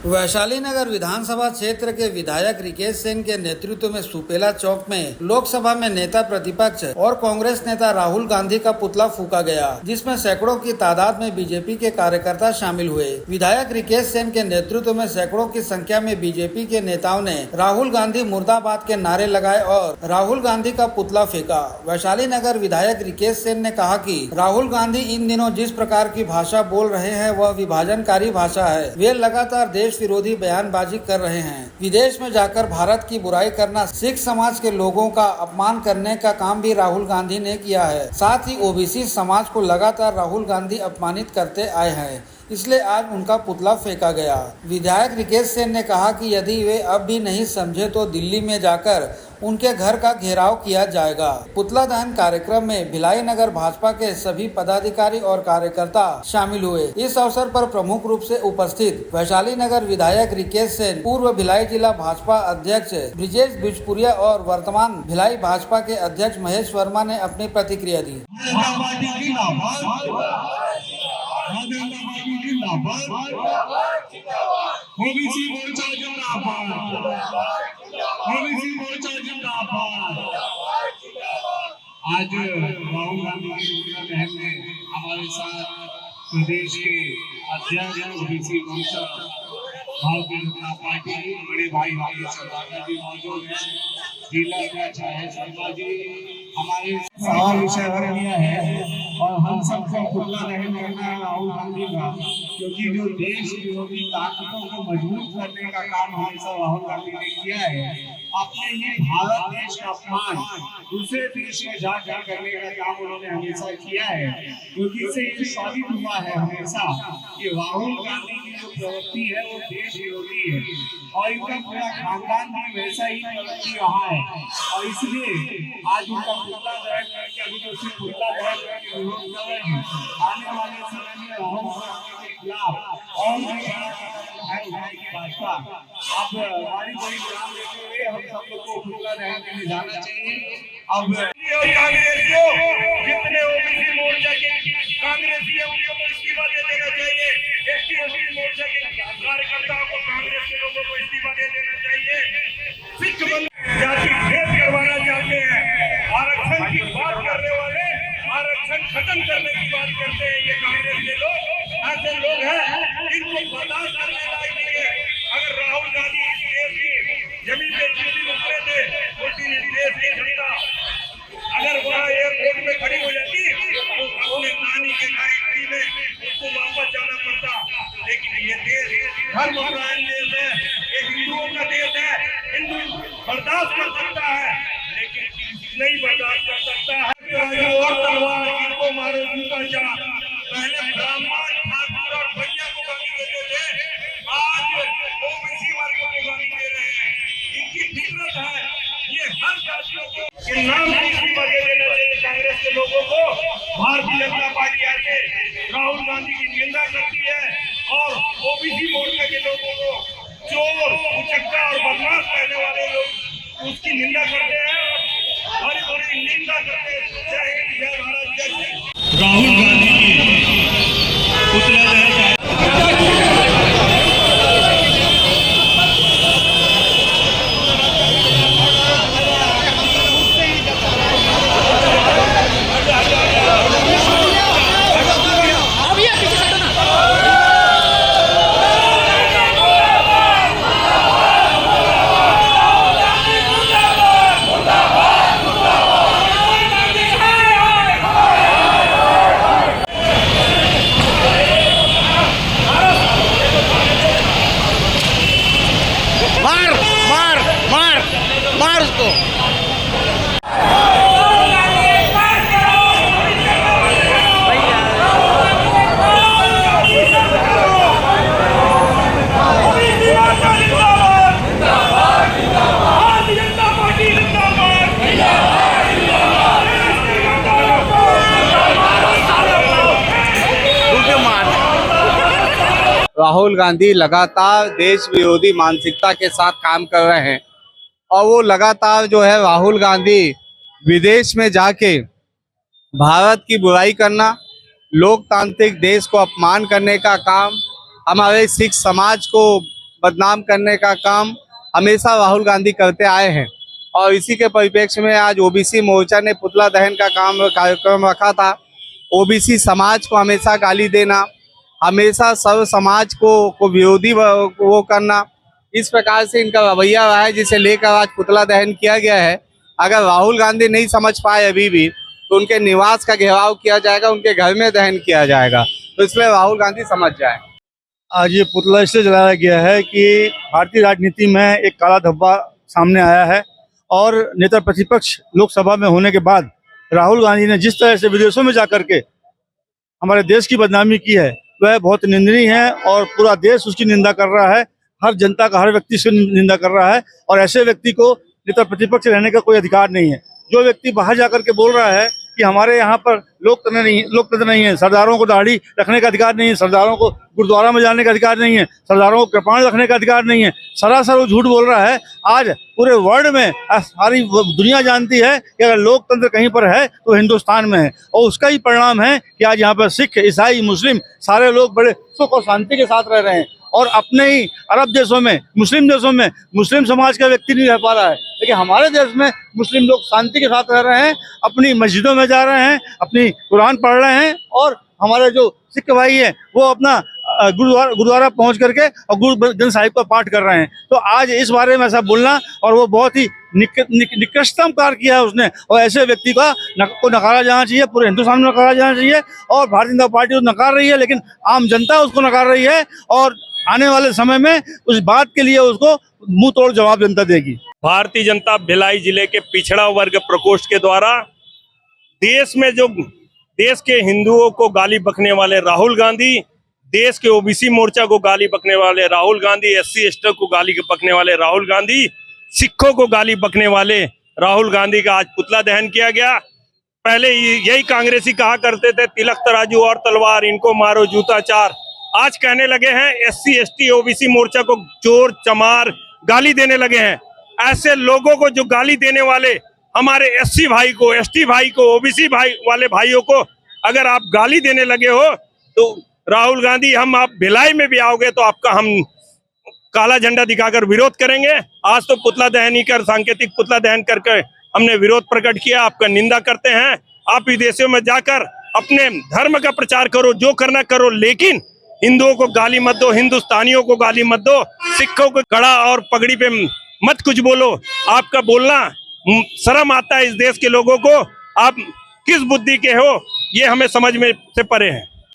वैशाली नगर विधानसभा क्षेत्र के विधायक रिकेश सेन के नेतृत्व में सुपेला चौक में लोकसभा में नेता प्रतिपक्ष और कांग्रेस नेता राहुल गांधी का पुतला फूका गया, जिसमें सैकड़ों की तादाद में बीजेपी के कार्यकर्ता शामिल हुए। विधायक रिकेश सेन के नेतृत्व में सैकड़ों की संख्या में बीजेपी के नेताओं ने राहुल गांधी मुर्दाबाद के नारे लगाए और राहुल गांधी का पुतला फेंका। वैशाली नगर विधायक रिकेश सेन ने कहा कि राहुल गांधी इन दिनों जिस प्रकार की भाषा बोल रहे हैं वह विभाजनकारी भाषा है। वे लगातार देश विरोधी बयानबाजी कर रहे हैं। विदेश में जाकर भारत की बुराई करना, सिख समाज के लोगों का अपमान करने का काम भी राहुल गांधी ने किया है। साथ ही ओबीसी समाज को लगातार राहुल गांधी अपमानित करते आए हैं, इसलिए आज उनका पुतला फेंका गया। विधायक रिकेश सेन ने कहा कि यदि वे अब भी नहीं समझे तो दिल्ली में जाकर उनके घर का घेराव किया जाएगा। पुतला दहन कार्यक्रम में भिलाई नगर भाजपा के सभी पदाधिकारी और कार्यकर्ता शामिल हुए। इस अवसर पर प्रमुख रूप से उपस्थित वैशाली नगर विधायक रिकेश सेन, पूर्व भिलाई जिला भाजपा अध्यक्ष ब्रिजेश बिजपुरिया और वर्तमान भिलाई भाजपा के अध्यक्ष महेश वर्मा ने अपनी प्रतिक्रिया दी। ओबीसी मोर्चा जिंदाबाद, ओबीसी मोर्चा जिंदाबाद। आज राहुल गांधी की पुतला दहन में हमारे साथ प्रदेश के अध्यक्ष ओबीसी मोर्चा भारतीय जनता पार्टी बड़े भाई सरदार जी मौजूद हैं। जिला अध्यक्ष शर्मा जी हमारे सवाल विषय कर दिया है और हम सबको पुतला दहन करना है राहुल गांधी का, क्योंकि जो देश विरोधी ताकतों को मजबूत करने का काम हमेशा राहुल गांधी ने किया है। अपने ही भारत देश का अपमान दूसरे देश में जाकर करने का काम उन्होंने हमेशा किया है, क्योंकि इससे ये साबित हुआ है हमेशा कि राहुल गांधी की जो प्रवृत्ति है वो देश विरोधी है और इनका पूरा खानदान भी वैसा ही प्रवृत्ति रहा है। और इसलिए आज उनका पुतला दहन करके अभी जो पुतला दहन करके विरोध कर रहे हैं, आने वाले समय में राहुल गांधी के खिलाफ और भाजपा अब हमारी बड़ी नाम लेते हुए हम सब लोग को पुतला दहन करने जाना चाहिए। अब कांग्रेसियों जितने ओबीसी मोर्चा के कांग्रेसी है उनको तो इस्तीफा दे देना चाहिए। एसटी मोर्चा के कार्यकर्ताओं को कांग्रेस के लोगों को इस्तीफा दे देना चाहिए। सिख जाति भेद करवाना चाहते हैं, आरक्षण की बात करने वाले आरक्षण खत्म करने की बात करते हैं। ये कांग्रेस के लोग ऐसे लोग हैं इनको बर्दाश्त करने लायक नहीं है। अगर राहुल गांधी इस देश की जमीन पे जिस दिन उतरे थे उस दिन इस देश की जनता अगर वहाँ एयरपोर्ट में खड़ी हो जाती तो अपने नानी के गाड़ी में उसको वापस जाना पड़ता। लेकिन ये देश धर्मपरायण देश है, ये हिंदुओं का देश है। हिंदू बर्दाश्त कर सकता है लेकिन नहीं बर्दाश्त कर सकता है। और तलवार इनको मारो जूता चाह। पहले ब्राह्मण ठाकुर और भैया को गाली देते थे, आज ओबीसी वर्ग को गाली दे रहे हैं। इनकी फितरत है, ये हर जातियों को नाम की इस्तीफा दे देना चाहिए। कांग्रेस के लोगों को भारतीय जनता पार्टी ऐसे राहुल गांधी की निंदा करती है और ओबीसी मोर्चा के लोगों को चोर, उचक्का और बदमाश कहने वाले लोग उसकी निंदा करते हैं, हरी भरी निंदा करते हैं। जय हिंद, जय भारत, जय हिंद। राहुल गांधी की पुतला दहन मार उसको। राहुल गांधी लगातार देश विरोधी मानसिकता के साथ काम कर रहे हैं और वो लगातार जो है राहुल गांधी विदेश में जाके भारत की बुराई करना, लोकतांत्रिक देश को अपमान करने का काम, हमारे सिख समाज को बदनाम करने का काम हमेशा राहुल गांधी करते आए हैं। और इसी के परिप्रेक्ष्य में आज ओबीसी मोर्चा ने पुतला दहन का कार्यक्रम रखा था। ओबीसी समाज को हमेशा गाली देना, हमेशा सर्व समाज को विरोधी वो करना, इस प्रकार से इनका रवैया रहा है, जिसे लेकर आज पुतला दहन किया गया है। अगर राहुल गांधी नहीं समझ पाए अभी भी, तो उनके निवास का घेराव किया जाएगा, उनके घर में दहन किया जाएगा। तो इसलिए राहुल गांधी समझ जाए। आज ये पुतला इसलिए जलाया गया है कि भारतीय राजनीति में एक काला धब्बा सामने आया है और नेता प्रतिपक्ष लोकसभा में होने के बाद राहुल गांधी ने जिस तरह से विदेशों में जाकर के हमारे देश की बदनामी की है, वह बहुत निंदनीय है और पूरा देश उसकी निंदा कर रहा है। हर जनता का, हर व्यक्ति उसकी निंदा कर रहा है और ऐसे व्यक्ति को नेता प्रतिपक्ष रहने का कोई अधिकार नहीं है। जो व्यक्ति बाहर जाकर के बोल रहा है कि हमारे यहाँ पर लोकतंत्र नहीं है, सरदारों को दाढ़ी रखने का अधिकार नहीं है, सरदारों को गुरुद्वारा में जाने का अधिकार नहीं है, सरदारों को कृपाण रखने का अधिकार नहीं है, सरासर वो झूठ बोल रहा है। आज पूरे वर्ल्ड में सारी दुनिया जानती है कि अगर लोकतंत्र कहीं पर है तो हिंदुस्तान में है और उसका ही परिणाम है कि आज यहाँ पर सिख, ईसाई, मुस्लिम सारे लोग बड़े सुख और शांति के साथ रह रहे हैं। और अपने ही अरब देशों में, मुस्लिम देशों में मुस्लिम समाज का व्यक्ति नहीं रह पा रहा है, लेकिन हमारे देश में मुस्लिम लोग शांति के साथ रह रहे हैं, अपनी मस्जिदों में जा रहे हैं, अपनी कुरान पढ़ रहे हैं और हमारे जो सिख भाई हैं वो अपना गुरुद्वारा पहुंच करके और गुरु ग्रंथ साहिब का पाठ कर रहे हैं। तो आज इस बारे में ऐसा बोलना, और वो बहुत ही निकृष्टतम कार्य किया है उसने, और ऐसे व्यक्ति को नकारा जाना चाहिए, पूरे हिंदुस्तान में नकारा जाना चाहिए। और भारतीय जनता पार्टी तो नकार रही है, लेकिन आम जनता उसको नकार रही है और आने वाले समय में उस बात के लिए उसको मुंह तोड़ जवाब जनता देगी। भारतीय जनता भिलाई जिले के पिछड़ा वर्ग प्रकोष्ठ के द्वारा देश में जो देश के हिंदुओं को गाली बकने वाले राहुल गांधी, देश के ओबीसी मोर्चा को गाली बकने वाले राहुल गांधी, एससी एसटी को गाली बकने वाले राहुल गांधी, सिखों को गाली बकने वाले राहुल गांधी का आज पुतला दहन किया गया। पहले यही कांग्रेसी कहा करते थे, तिलक तराजू और तलवार, इनको मारो जूता चार। आज कहने लगे हैं एससी एसटी ओबीसी मोर्चा को चोर चमार गाली देने लगे हैं। ऐसे लोगों को, जो गाली देने वाले हमारे एससी भाई को, एसटी भाई को, ओबीसी भाई वाले भाइयों को अगर आप गाली देने लगे हो, तो राहुल गांधी, हम आप भिलाई में भी आओगे तो आपका हम काला झंडा दिखाकर विरोध करेंगे। आज तो पुतला दहन ही कर, सांकेतिक पुतला दहन करके हमने विरोध प्रकट किया, आपका निंदा करते हैं। आप विदेशों में जाकर अपने धर्म का प्रचार करो, जो करना करो, लेकिन हिंदुओं को गाली मत दो, हिंदुस्तानियों को गाली मत दो, सिखों को कड़ा और पगड़ी पे मत कुछ बोलो। आपका बोलना शर्म आता है इस देश के लोगों को। आप किस बुद्धि के हो, ये हमें समझ में से परे है।